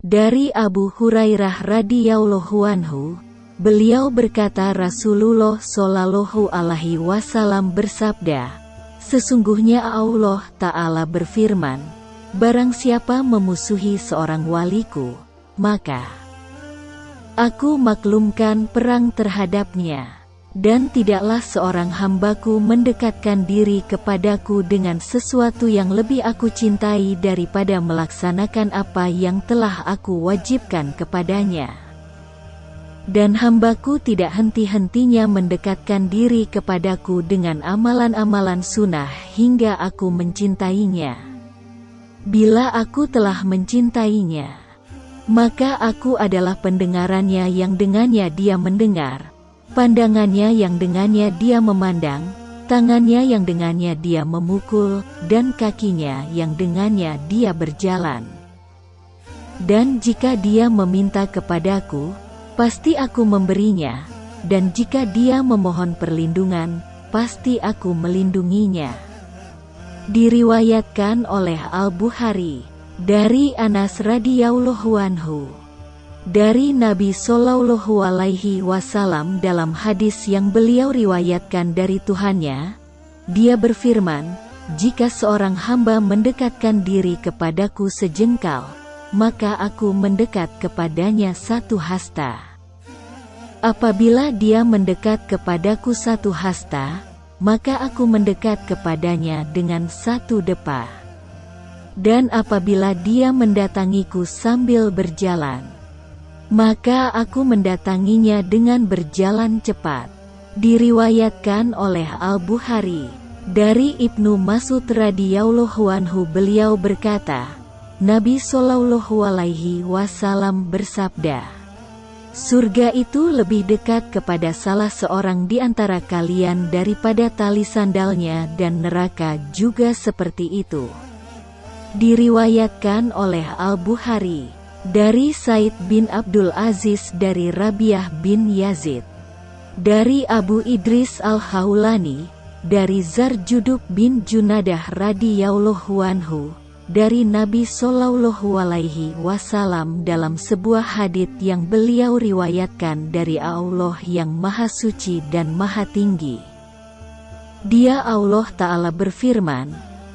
Dari Abu Hurairah radhiyallahu anhu, beliau berkata Rasulullah shallallahu alaihi wasallam bersabda, sesungguhnya Allah Ta'ala berfirman, barang siapa memusuhi seorang waliku, maka Aku maklumkan perang terhadapnya. Dan tidaklah seorang hambaku mendekatkan diri kepadaku dengan sesuatu yang lebih aku cintai daripada melaksanakan apa yang telah aku wajibkan kepadanya. Dan hambaku tidak henti-hentinya mendekatkan diri kepadaku dengan amalan-amalan sunnah hingga aku mencintainya. Bila aku telah mencintainya, maka aku adalah pendengarannya yang dengannya dia mendengar, pandangannya yang dengannya dia memandang, tangannya yang dengannya dia memukul, dan kakinya yang dengannya dia berjalan. Dan jika dia meminta kepadaku, pasti aku memberinya, dan jika dia memohon perlindungan, pasti aku melindunginya. Diriwayatkan oleh Al-Bukhari, dari Anas radhiyallahu anhu, dari Nabi Shallallahu alaihi wasallam dalam hadis yang beliau riwayatkan dari Tuhannya, dia berfirman, jika seorang hamba mendekatkan diri kepadaku sejengkal, maka aku mendekat kepadanya satu hasta. Apabila dia mendekat kepadaku satu hasta, maka aku mendekat kepadanya dengan satu depa. Dan apabila dia mendatangiku sambil berjalan, maka aku mendatanginya dengan berjalan cepat. Diriwayatkan oleh Al-Bukhari, dari Ibnu Mas'ud radhiyallahu anhu beliau berkata, Nabi Shallallahu alaihi wasallam bersabda, surga itu lebih dekat kepada salah seorang di antara kalian daripada tali sandalnya, dan neraka juga seperti itu. Diriwayatkan oleh Al-Bukhari, dari Said bin Abdul Aziz dari Rabi'ah bin Yazid, dari Abu Idris Al-Haulani, dari Zarjudub bin Junadah radhiyallahu anhu, dari Nabi Shallallahu alaihi wasallam dalam sebuah hadits yang beliau riwayatkan dari Allah yang Maha Suci dan Maha Tinggi. Dia Allah Ta'ala berfirman,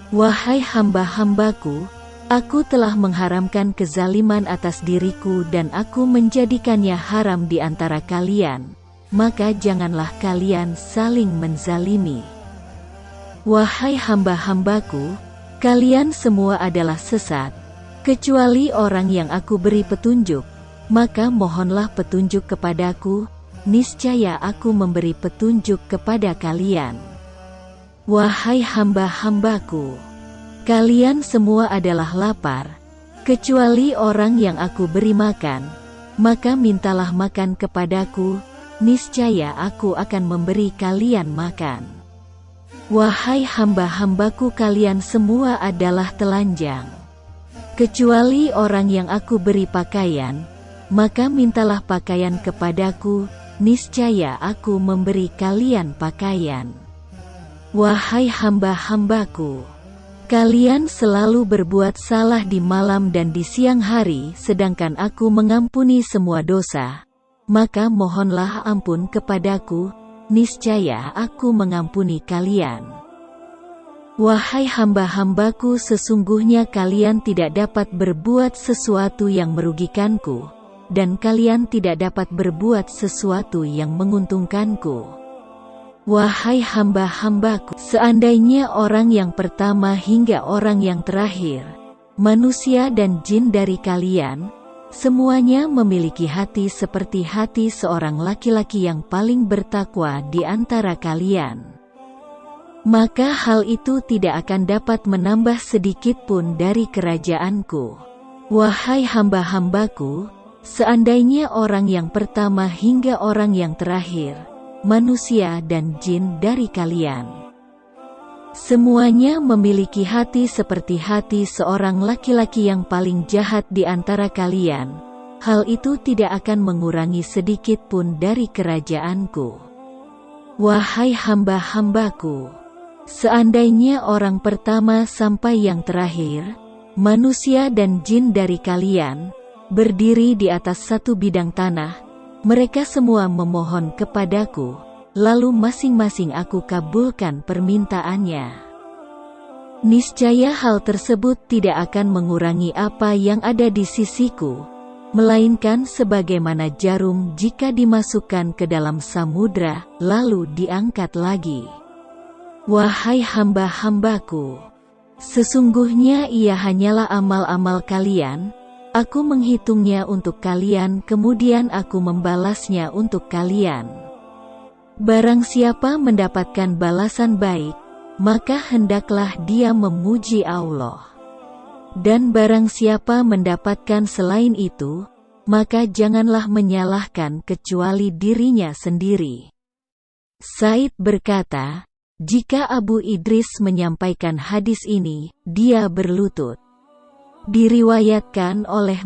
wahai hamba-hambaku, Aku telah mengharamkan kezaliman atas diriku dan aku menjadikannya haram di antara kalian, maka janganlah kalian saling menzalimi. Wahai hamba-hambaku, kalian semua adalah sesat, kecuali orang yang aku beri petunjuk, maka mohonlah petunjuk kepadaku, niscaya aku memberi petunjuk kepada kalian. Wahai hamba-hambaku, kalian semua adalah lapar, kecuali orang yang aku beri makan, maka mintalah makan kepadaku, niscaya aku akan memberi kalian makan. Wahai hamba-hambaku, kalian semua adalah telanjang, kecuali orang yang aku beri pakaian, maka mintalah pakaian kepadaku, niscaya aku memberi kalian pakaian. Wahai hamba-hambaku, kalian selalu berbuat salah di malam dan di siang hari, sedangkan aku mengampuni semua dosa, maka mohonlah ampun kepadaku, niscaya aku mengampuni kalian. Wahai hamba-hambaku, sesungguhnya kalian tidak dapat berbuat sesuatu yang merugikanku, dan kalian tidak dapat berbuat sesuatu yang menguntungkanku. Wahai hamba-hambaku, seandainya orang yang pertama hingga orang yang terakhir, manusia dan jin dari kalian, semuanya memiliki hati seperti hati seorang laki-laki yang paling bertakwa di antara kalian, maka hal itu tidak akan dapat menambah sedikit pun dari kerajaanku. Wahai hamba-hambaku, seandainya orang yang pertama hingga orang yang terakhir, manusia dan jin dari kalian, semuanya memiliki hati seperti hati seorang laki-laki yang paling jahat di antara kalian, hal itu tidak akan mengurangi sedikit pun dari kerajaanku. Wahai hamba-hambaku, seandainya orang pertama sampai yang terakhir, manusia dan jin dari kalian, berdiri di atas satu bidang tanah. Mereka semua memohon kepadaku, lalu masing-masing aku kabulkan permintaannya. Niscaya hal tersebut tidak akan mengurangi apa yang ada di sisiku, melainkan sebagaimana jarum jika dimasukkan ke dalam samudra, lalu diangkat lagi. Wahai hamba-hambaku, sesungguhnya ia hanyalah amal-amal kalian, aku menghitungnya untuk kalian kemudian aku membalasnya untuk kalian. Barang siapa mendapatkan balasan baik, maka hendaklah dia memuji Allah. Dan barang siapa mendapatkan selain itu, maka janganlah menyalahkan kecuali dirinya sendiri. Said berkata, jika Abu Idris menyampaikan hadis ini, dia berlutut. Diriwayatkan oleh